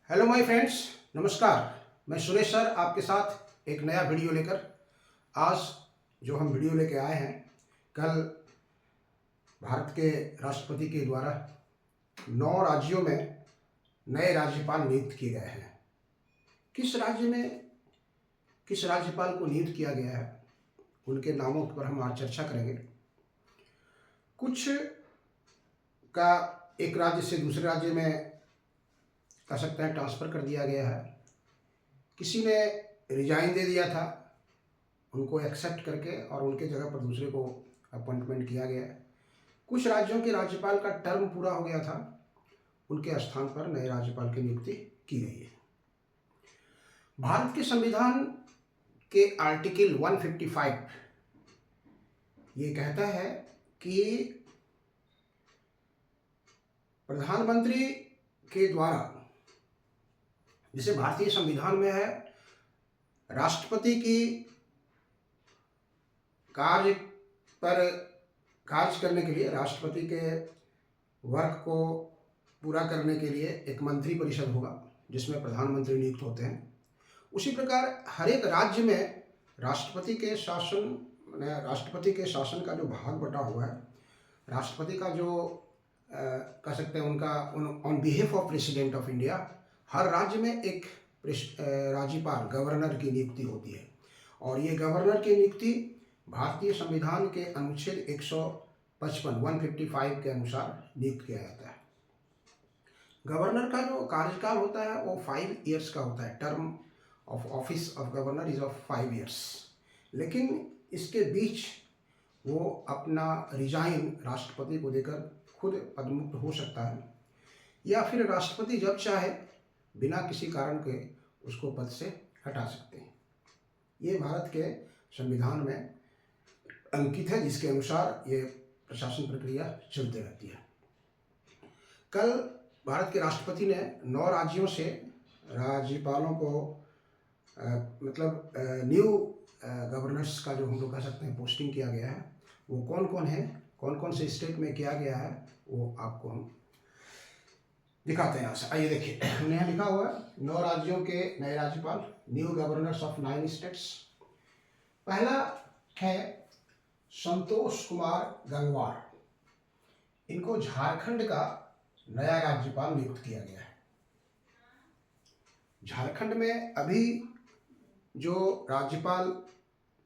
Hello my friends, नमस्कार। मैं Suresh sir आपके साथ एक नया वीडियो लेकर आज जो हम वीडियो लेके आए हैं, कल भारत के राष्ट्रपति के द्वारा 9 राज्यों में नए राज्यपाल नियुक्त किए गए हैं। किस राज्य में किस राज्यपाल को नियुक्त किया गया है, उनके नामों पर हम आज चर्चा करेंगे। कुछ का एक राज्य से दूसरे राज्य में कह सकते हैं ट्रांसफ़र कर दिया गया है। किसी ने रिजाइन दे दिया था, उनको एक्सेप्ट करके और उनके जगह पर दूसरे को अपॉइंटमेंट किया गया है। कुछ राज्यों के राज्यपाल का टर्म पूरा हो गया था, उनके स्थान पर नए राज्यपाल की नियुक्ति की गई है। भारत के संविधान के आर्टिकल 155 ये कहता है कि प्रधानमंत्री के द्वारा, जिसे भारतीय संविधान में है, राष्ट्रपति की कार्य करने के लिए, राष्ट्रपति के वर्क को पूरा करने के लिए एक मंत्री परिषद होगा जिसमें प्रधानमंत्री नियुक्त होते हैं। उसी प्रकार हर एक राज्य में राष्ट्रपति के शासन का जो भाग बटा हुआ है, राष्ट्रपति का जो कह सकते हैं उनका on behalf of president of India, हर राज्य में एक राज्यपाल गवर्नर की नियुक्ति होती है। और ये गवर्नर की नियुक्ति भारतीय संविधान के अनुच्छेद 155 के अनुसार नियुक्त किया जाता है। गवर्नर का जो कार्यकाल होता है वो 5 ईयर्स का होता है। Term of office of governor is of 5 years. लेकिन इसके बीच वो अपना रिजाइन राष्ट्रपति को देकर खुद पदमुक्त हो सकता है, या फिर राष्ट्रपति जब चाहे बिना किसी कारण के उसको पद से हटा सकते हैं। ये भारत के संविधान में अंकित है, जिसके अनुसार ये प्रशासन प्रक्रिया चलती रहती है। कल भारत के राष्ट्रपति ने 9 राज्यों से राज्यपालों को न्यू गवर्नर्स का जो हम लोग कह सकते हैं पोस्टिंग किया गया है। वो कौन कौन है, कौन कौन से स्टेट में किया गया है, वो आपको हम दिखाते हैं यहाँ से। आइए देखिए, हमने यहाँ लिखा हुआ है 9 राज्यों के नए राज्यपाल, न्यू गवर्नर्स ऑफ 9 स्टेट्स। पहला है संतोष कुमार गंगवार। इनको झारखंड का नया राज्यपाल नियुक्त किया गया है। झारखंड में अभी जो राज्यपाल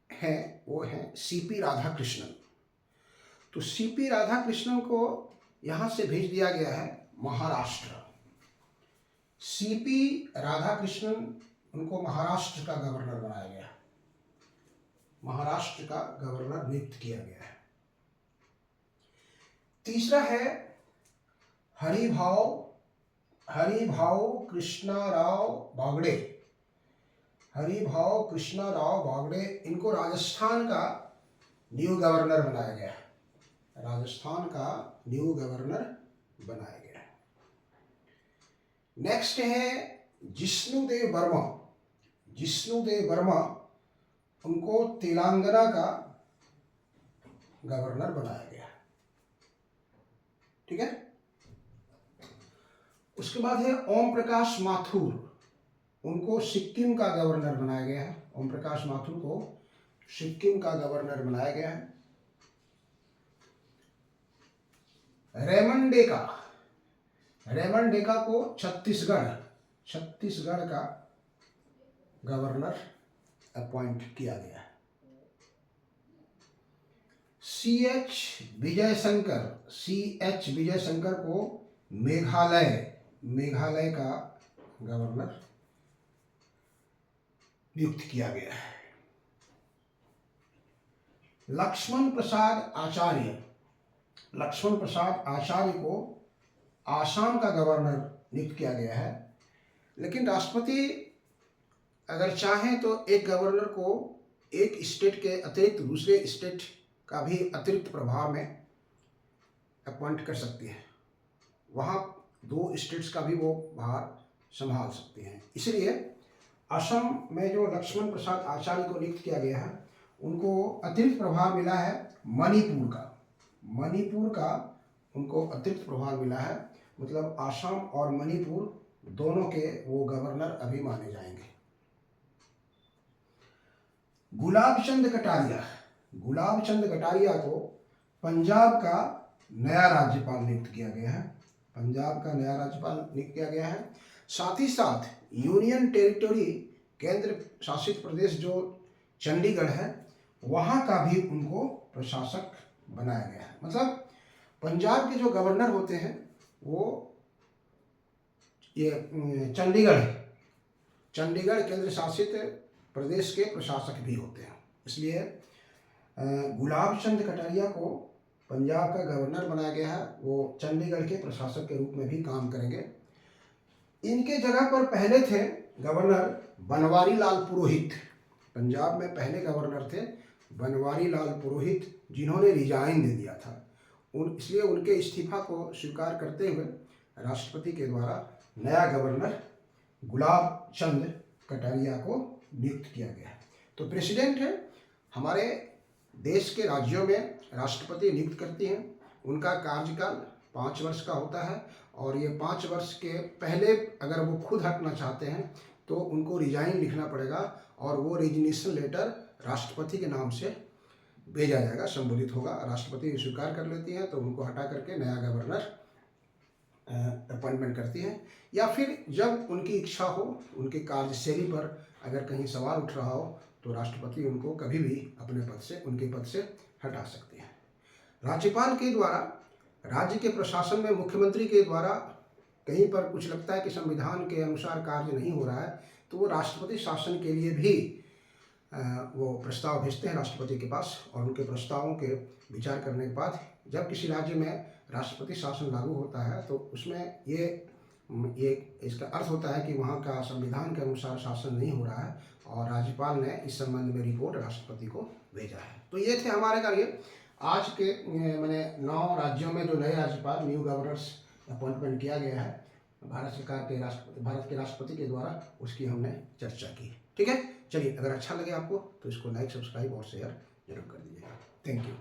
हैं वो हैं सीपी राधाकृष्णन। तो सीपी राधाकृष्णन को यहाँ से भेज दिया गया है महाराष्ट्र। सीपी राधाकृष्णन, उनको महाराष्ट्र का गवर्नर बनाया गया, महाराष्ट्र का गवर्नर नियुक्त किया गया है। तीसरा है हरिभाऊ कृष्णाराव बागड़े। हरिभाऊ कृष्णाराव बागड़े, इनको राजस्थान का न्यू गवर्नर बनाया गया, राजस्थान का न्यू गवर्नर बनाया गया। नेक्स्ट है जिष्णुदेव वर्मा। जिष्णुदेव वर्मा, उनको तेलंगाना का गवर्नर बनाया गया। ठीक है। उसके बाद है ओम प्रकाश माथुर। उनको सिक्किम का गवर्नर बनाया गया है। ओम प्रकाश माथुर को सिक्किम का गवर्नर बनाया गया है। रेमंड डेका को छत्तीसगढ़ का गवर्नर अपॉइंट किया गया है। सी एच विजय शंकर को मेघालय का गवर्नर नियुक्त किया गया है। लक्ष्मण प्रसाद आचार्य को आसाम का गवर्नर नियुक्त किया गया है। लेकिन राष्ट्रपति अगर चाहें तो एक गवर्नर को एक स्टेट के अतिरिक्त दूसरे स्टेट का भी अतिरिक्त प्रभाव में अपॉइंट कर सकती है। वहाँ 2 स्टेट्स का भी वो भार संभाल सकते हैं। इसलिए असम में जो लक्ष्मण प्रसाद आचार्य को नियुक्त किया गया है, उनको अतिरिक्त प्रभार मिला है मणिपुर का उनको अतिरिक्त प्रभार मिला है। मतलब आसाम और मणिपुर दोनों के वो गवर्नर अभी माने जाएंगे। गुलाब चंद कटारिया, गुलाब चंद कटारिया को पंजाब का नया राज्यपाल नियुक्त किया गया है। पंजाब का नया राज्यपाल नियुक्त किया गया है। साथ ही साथ यूनियन टेरिटरी, केंद्र शासित प्रदेश जो चंडीगढ़ है, वहाँ का भी उनको प्रशासक बनाया गया है। मतलब पंजाब के जो गवर्नर होते हैं वो ये चंडीगढ़ केंद्र शासित प्रदेश के प्रशासक भी होते हैं। इसलिए गुलाब चंद कटारिया को पंजाब का गवर्नर बनाया गया है। वो चंडीगढ़ के प्रशासक के रूप में भी काम करेंगे। इनके जगह पर पहले थे गवर्नर बनवारी लाल पुरोहित। पंजाब में पहले गवर्नर थे बनवारी लाल पुरोहित, जिन्होंने रिजाइन दे दिया था। इसलिए उनके इस्तीफा को स्वीकार करते हुए राष्ट्रपति के द्वारा नया गवर्नर गुलाब चंद कटारिया को नियुक्त किया गया है। तो प्रेसिडेंट है, हमारे देश के राज्यों में राष्ट्रपति नियुक्त करती हैं। उनका कार्यकाल 5 वर्ष का होता है और ये 5 वर्ष के पहले अगर वो खुद हटना चाहते हैं तो उनको रिजाइन लिखना पड़ेगा और वो रेजिग्नेशन लेटर राष्ट्रपति के नाम से भेजा जाएगा, संबोधित होगा। राष्ट्रपति स्वीकार कर लेती हैं तो उनको हटा करके नया गवर्नर अपॉइंटमेंट करती है, या फिर जब उनकी इच्छा हो, उनकी कार्यशैली पर अगर कहीं सवाल उठ रहा हो तो राष्ट्रपति उनको कभी भी अपने पद से, उनके पद से हटा सकते हैं। राज्यपाल के द्वारा राज्य के प्रशासन में मुख्यमंत्री के द्वारा कहीं पर कुछ लगता है कि संविधान के अनुसार कार्य नहीं हो रहा है तो वो राष्ट्रपति शासन के लिए भी वो प्रस्ताव भेजते हैं राष्ट्रपति के पास, और उनके प्रस्तावों के विचार करने के बाद जब किसी राज्य में राष्ट्रपति शासन लागू होता है तो उसमें ये इसका अर्थ होता है कि वहाँ का संविधान के अनुसार शासन नहीं हो रहा है, और राज्यपाल ने इस संबंध में रिपोर्ट राष्ट्रपति को भेजा है। तो ये थे हमारे कार्य आज के, मैंने 9 राज्यों में जो नए राज्यपाल, न्यू गवर्नर्स अपॉइंटमेंट किया गया है भारत सरकार के भारत के राष्ट्रपति के द्वारा, उसकी हमने चर्चा की। ठीक है, चलिए, अगर अच्छा लगे आपको तो इसको लाइक, सब्सक्राइब और शेयर जरूर कर दीजिएगा। Thank you.